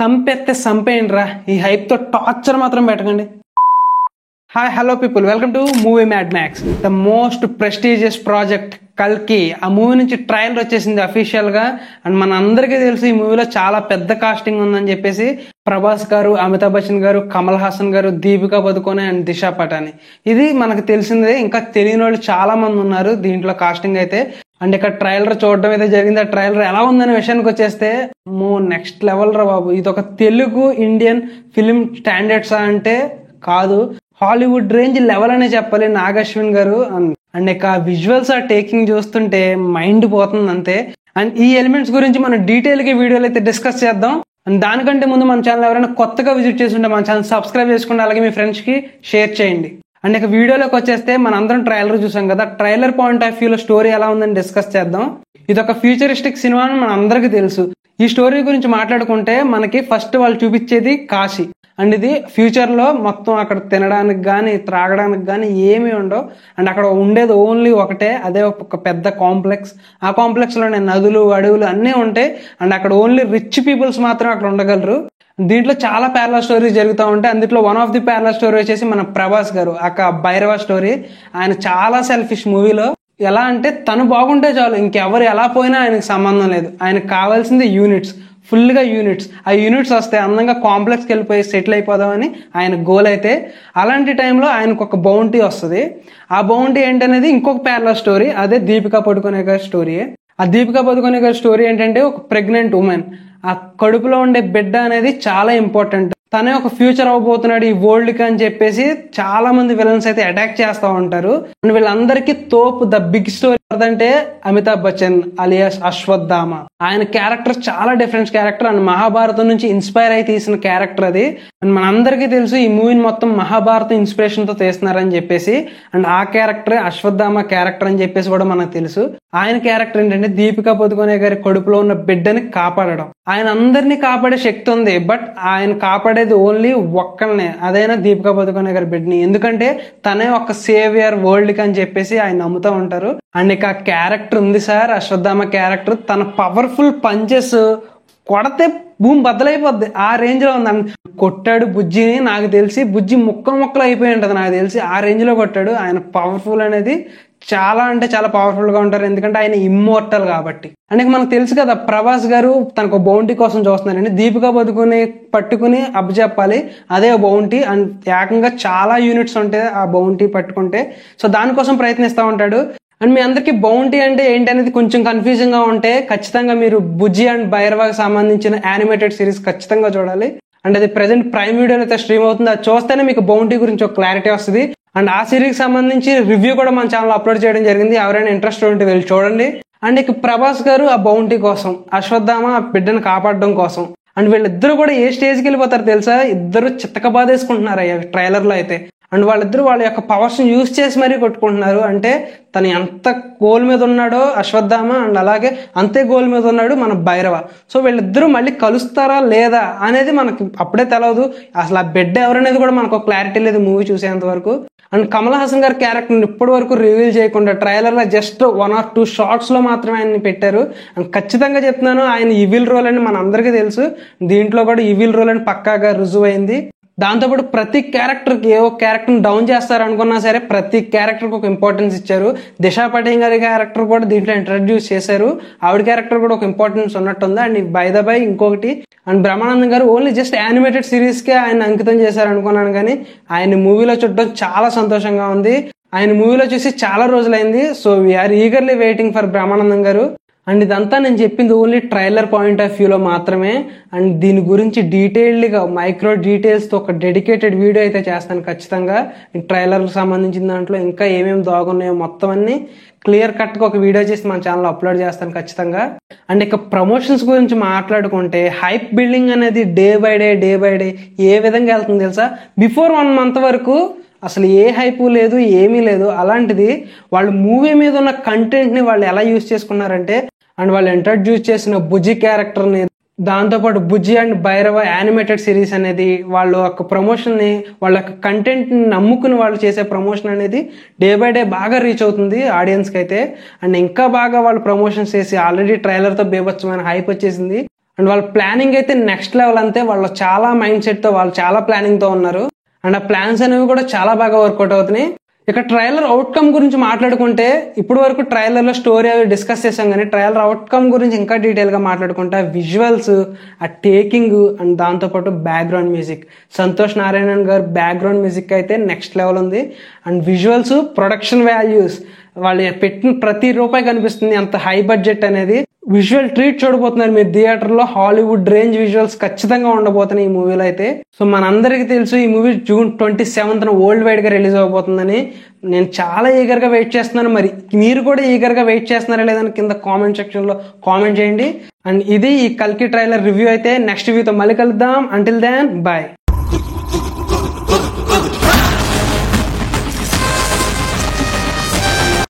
సంపెత్తే సంపేయండిరా, ఈ హైప్తో టార్చర్ మాత్రం పెట్టకండి. Hi hello people, welcome to movie mad max, the most prestigious project కల్కి. ఆ మూవీ నుంచి ట్రైలర్ వచ్చేసింది అఫీషియల్గా. అండ్ మన అందరికీ తెలుసు ఈ మూవీలో చాలా పెద్ద కాస్టింగ్ ఉందని చెప్పేసి. ప్రభాస్ గారు, అమితాబ్ బచ్చన్ గారు, కమల్ హాసన్ గారు, దీపికా పదుకొనే అండ్ దిశా పటాని. ఇది మనకు తెలిసిందే, ఇంకా తెలియని వాళ్ళు చాలా మంది ఉన్నారు దీంట్లో కాస్టింగ్ అయితే. అండ్ ఇక్కడ ట్రైలర్ చూడడం అయితే జరిగింది. ఆ ట్రైలర్ ఎలా ఉందనే విషయానికి వచ్చేస్తే నెక్స్ట్ లెవెల్ రా బాబు. ఇది ఒక తెలుగు ఇండియన్ ఫిలిం స్టాండర్డ్స్ అంటే కాదు, హాలీవుడ్ రేంజ్ లెవెల్ అనే చెప్పాలి. నాగ్ అశ్విన్ గారు అండ్ ఇక విజువల్స్ ఆ టేకింగ్ చూస్తుంటే మైండ్ పోతుంది అంతే. అండ్ ఈ ఎలిమెంట్స్ గురించి మనం డీటెయిల్ గా వీడియోలో అయితే డిస్కస్ చేద్దాం. అండ్ దానికంటే ముందు మన ఛానల్ ఎవరైనా కొత్తగా విజిట్ చేసి ఉంటే మన ఛానల్ సబ్స్క్రైబ్ చేసుకోండి, అలాగే మీ ఫ్రెండ్స్ కి షేర్ చేయండి. అండ్ ఇక వీడియోలోకి వచ్చేస్తే మన అందరం ట్రైలర్ చూసాం కదా, ట్రైలర్ పాయింట్ ఆఫ్ వ్యూలో స్టోరీ ఎలా ఉందని డిస్కస్ చేద్దాం. ఇది ఒక ఫ్యూచరిస్టిక్ సినిమా అని మన అందరికీ తెలుసు. ఈ స్టోరీ గురించి మాట్లాడుకుంటే మనకి ఫస్ట్ వాళ్ళు చూపించేది కాశీ. అండ్ ఇది ఫ్యూచర్ లో మొత్తం అక్కడ తినడానికి కానీ త్రాగడానికి కానీ ఏమీ ఉండవు. అండ్ అక్కడ ఉండేది ఓన్లీ ఒకటే, అదే ఒక పెద్ద కాంప్లెక్స్. ఆ కాంప్లెక్స్ లోనే నదులు అడవులు అన్నీ ఉంటాయి. అండ్ అక్కడ ఓన్లీ రిచ్ పీపుల్స్ మాత్రం అక్కడ ఉండగలరు. దీంట్లో చాలా ప్యారలల్ స్టోరీస్ జరుగుతూ ఉంటాయి. అందులో one of the parallel story వచ్చేసి మన ప్రభాస్ గారు భైరవ స్టోరీ. ఆయన చాలా సెల్ఫిష్ మూవీలో. ఎలా అంటే తను బాగుంటే చాలు, ఇంకెవరు ఎలా పోయినా ఆయనకు సంబంధం లేదు. ఆయనకు కావాల్సింది యూనిట్స్, ఫుల్ గా యూనిట్స్. ఆ యూనిట్స్ వస్తే అందంగా కాంప్లెక్స్కి వెళ్ళిపోయి సెటిల్ అయిపోదామని ఆయన గోల్ అయితే. అలాంటి టైంలో ఆయనకు ఒక బౌంటీ వస్తుంది. ఆ బౌంటీ ఏంటనేది ఇంకొక ప్యారలల్ స్టోరీ, అదే దీపికా పదుకొనే గారి స్టోరీ. ఆ దీపికా పదుకొనే గారి స్టోరీ ఏంటంటే ఒక ప్రెగ్నెంట్ ఉమెన్. ఆ కడుపులో ఉండే బిడ్డ అనేది చాలా ఇంపార్టెంట్. తనే ఒక ఫ్యూచర్ అవ్వబోతున్నాడు ఈ వరల్డ్ కి అని చెప్పేసి చాలా మంది విలన్స్ అయితే అటాక్ చేస్తూ ఉంటారు. అండ్ వీళ్ళందరికీ తోపు ద బిగ్ స్టోరీ అంటే అమితాబ్ బచ్చన్ అలియాస్ అశ్వత్థామ. ఆయన క్యారెక్టర్ చాలా డిఫరెంట్ క్యారెక్టర్. అండ్ మహాభారతం నుంచి ఇన్స్పైర్ అయి తీసిన క్యారెక్టర్ అది. అండ్ మనందరికీ తెలుసు ఈ మూవీని మొత్తం మహాభారతం ఇన్స్పిరేషన్ తో తీస్తున్నారని చెప్పేసి. అండ్ ఆ క్యారెక్టర్ అశ్వత్థామ క్యారెక్టర్ అని చెప్పేసి కూడా మనకు తెలుసు. ఆయన క్యారెక్టర్ ఏంటంటే దీపికా పదుకొనే గారి కడుపులో ఉన్న బిడ్డని కాపాడడం. ఆయన అందరినీ కాపాడే శక్తి ఉంది, బట్ ఆయన కాపాడేది ఓన్లీ ఒక్కళ్ళనే, అదైనా దీపికా పదుకొనే గారి బిడ్డని. ఎందుకంటే తనే ఒక సేవియర్ వరల్డ్ కి అని చెప్పేసి ఆయన నమ్ముతూ ఉంటారు. అండ్ ఇక క్యారెక్టర్ ఉంది సార్, అశ్వత్థామ క్యారెక్టర్. తన పవర్ఫుల్ పంచెస్ కొడితే భూమి బద్దలైపోద్ది, ఆ రేంజ్ లో ఉందండి. కొట్టాడు బుజ్జిని, నాకు తెలిసి బుజ్జి ముక్కలు అయిపోయి ఉంటది నాకు తెలిసి. ఆ రేంజ్ లో కొట్టాడు. ఆయన పవర్ఫుల్ అనేది చాలా అంటే చాలా పవర్ఫుల్ గా ఉంటారు, ఎందుకంటే ఆయన ఇమ్మోర్టల్ కాబట్టి. అంటే మనకు తెలుసు కదా, ప్రభాస్ గారు తనకు బౌంటీ కోసం చూస్తున్నారండి. దీపికా పదుకొని పట్టుకుని అప్పచెప్పాలి, అదే బౌంటీ. అండ్ ఏకంగా చాలా యూనిట్స్ ఉంటాయి ఆ బౌంటీ పట్టుకుంటే. సో దానికోసం ప్రయత్నిస్తూ ఉంటాడు. అండ్ మీ అందరికి బౌంటీ అంటే ఏంటి అనేది కొంచెం కన్ఫ్యూజన్ గా ఉంటే ఖచ్చితంగా మీరు బుజ్జి అండ్ భైరవకి సంబంధించిన యానిమేటెడ్ సిరీస్ ఖచ్చితంగా చూడాలి. అండ్ అది ప్రెసెంట్ ప్రైమ్ వీడియోలో అయితే స్ట్రీమ్ అవుతుంది. అది చూస్తేనే మీకు బౌంటీ గురించి ఒక క్లారిటీ వస్తుంది. అండ్ ఆ సిరీస్ సంబంధించి రివ్యూ కూడా మన ఛానల్ అప్లోడ్ చేయడం జరిగింది, ఎవరైనా ఇంట్రెస్ట్ ఉంటే వెళ్ళి చూడండి. అండ్ ఇక ప్రభాస్ గారు ఆ బౌంటీ కోసం, అశ్వత్థామ ఆ బిడ్డను కాపాడడం కోసం. అండ్ వీళ్ళిద్దరూ కూడా ఏ స్టేజ్కి వెళ్ళిపోతారు తెలుసా? ఇద్దరు చిత్తక బాధేసుకుంటున్నారు ట్రైలర్ లో అయితే. అండ్ వాళ్ళిద్దరు వాళ్ళ యొక్క పవర్స్ ని యూజ్ చేసి మరీ కొట్టుకుంటున్నారు. అంటే తను ఎంత గోల్ మీద ఉన్నాడో అశ్వత్థామ, అండ్ అలాగే అంతే గోల్ మీద ఉన్నాడు మన భైరవ. సో వీళ్ళిద్దరూ మళ్ళీ కలుస్తారా లేదా అనేది మనకి అప్పుడే తెలియదు. అసలు ఆ బిడ్డ ఎవరనేది కూడా మనకు క్లారిటీ లేదు మూవీ చూసేంత వరకు. అండ్ కమల్ హాసన్ గారి క్యారెక్టర్ ఇప్పటి వరకు రివీల్ చేయకుండా ట్రైలర్ లో జస్ట్ 1 or 2 షార్ట్స్ లో మాత్రమే ఆయన్ని పెట్టారు. అండ్ ఖచ్చితంగా చెప్తున్నాను, ఆయన ఈవిల్ రోల్ అని మన అందరికీ తెలుసు. దీంట్లో కూడా ఈవిల్ రోల్ అని పక్కాగా రుజువు అయింది. దాంతోపాటు ప్రతి క్యారెక్టర్కి ఏ ఒక క్యారెక్టర్ని డౌన్ చేస్తారు అనుకున్నా సరే ప్రతి క్యారెక్టర్కి ఒక ఇంపార్టెన్స్ ఇచ్చారు. దిశా పటాని గారి క్యారెక్టర్ కూడా దీంట్లో ఇంట్రడ్యూస్ చేశారు. ఆవిడ క్యారెక్టర్ కూడా ఒక ఇంపార్టెన్స్ ఉన్నట్టుంది. అండ్ బై ద బై ఇంకొకటి, అండ్ బ్రహ్మానందం గారు ఓన్లీ జస్ట్ యానిమేటెడ్ సిరీస్కే ఆయన అంకితం చేశారు అనుకున్నాను, కానీ ఆయన మూవీలో చూడడం చాలా సంతోషంగా ఉంది. ఆయన మూవీలో చూసి చాలా రోజులైంది. So we are eagerly waiting for Brahmanandam గారు. అండ్ ఇదంతా నేను చెప్పింది ఓన్లీ ట్రైలర్ పాయింట్ ఆఫ్ వ్యూలో మాత్రమే. అండ్ దీని గురించి డీటెయిల్డ్గా మైక్రో డీటెయిల్స్తో ఒక డెడికేటెడ్ వీడియో అయితే చేస్తాను ఖచ్చితంగా. ఈ ట్రైలర్కి సంబంధించిన దాంట్లో ఇంకా ఏమేమి దాగున్నాయో మొత్తం అన్ని క్లియర్ కట్గా ఒక వీడియో చేసి మన ఛానల్లో అప్లోడ్ చేస్తాను ఖచ్చితంగా. అండ్ ఇక ప్రమోషన్స్ గురించి మాట్లాడుకుంటే హైప్ బిల్డింగ్ అనేది డే బై డే ఏ విధంగా వెళ్తుంది తెలుసా? బిఫోర్ 1 month వరకు అసలు ఏ హైపు లేదు, ఏమీ లేదు. అలాంటిది వాళ్ళు మూవీ మీద ఉన్న కంటెంట్ని వాళ్ళు ఎలా యూజ్ చేసుకున్నారంటే, అండ్ వాళ్ళు ఇంట్రడ్యూస్ చేసిన బుజ్జి క్యారెక్టర్ని, దాంతోపాటు బుజ్జి అండ్ భైరవ యానిమేటెడ్ సిరీస్ అనేది వాళ్ళ యొక్క ప్రమోషన్ని, వాళ్ళ యొక్క కంటెంట్ని నమ్ముకుని వాళ్ళు చేసే ప్రమోషన్ అనేది డే బై డే బాగా రీచ్ అవుతుంది ఆడియన్స్కి అయితే. అండ్ ఇంకా బాగా వాళ్ళు ప్రమోషన్స్ చేసి ఆల్రెడీ ట్రైలర్తో బేబచ్చమైన హైప్ వచ్చేసింది. అండ్ వాళ్ళ ప్లానింగ్ అయితే నెక్స్ట్ లెవెల్. అంతే, వాళ్ళు చాలా మైండ్ సెట్ తో, వాళ్ళు చాలా ప్లానింగ్ తో ఉన్నారు. అండ్ ఆ ప్లాన్స్ అనేవి కూడా చాలా బాగా వర్కౌట్ అవుతున్నాయి. ఇక ట్రైలర్ అవుట్కమ్ గురించి మాట్లాడుకుంటే, ఇప్పుడు వరకు ట్రైలర్ లో స్టోరీ అవి డిస్కస్ చేసాం, కానీ ట్రైలర్ అవుట్కమ్ గురించి ఇంకా డీటెయిల్ గా మాట్లాడుకుంటే విజువల్స్, ఆ టేకింగ్ అండ్ దాంతోపాటు బ్యాక్గ్రౌండ్ మ్యూజిక్, సంతోష్ నారాయణన్ గారు బ్యాక్గ్రౌండ్ మ్యూజిక్ అయితే నెక్స్ట్ లెవెల్ ఉంది. అండ్ విజువల్స్, ప్రొడక్షన్ వాల్యూస్, వాళ్ళు పెట్టిన ప్రతి రూపాయి కనిపిస్తుంది ఎంత హై బడ్జెట్ అనేది. విజువల్ ట్రీట్ చూడబోతున్నారు మీరు థియేటర్ లో. హాలీవుడ్ రేంజ్ విజువల్స్ ఖచ్చితంగా ఉండబోతున్నాయి ఈ మూవీలో అయితే. సో మనందరికీ తెలుసు ఈ movie June 27th world wide గా రిలీజ్ అవబోతుందని. నేను చాలా ఈగర్ గా వెయిట్ చేస్తున్నాను. మరి మీరు కూడా ఈగర్ గా వెయిట్ చేస్తున్నారా లేదని కింద కామెంట్ సెక్షన్ లో కామెంట్ చేయండి. అండ్ ఇది ఈ కల్కి ట్రైలర్ రివ్యూ అయితే. నెక్స్ట్ రివ్యూతో మళ్ళీ కలుద్దాం. Until then bye.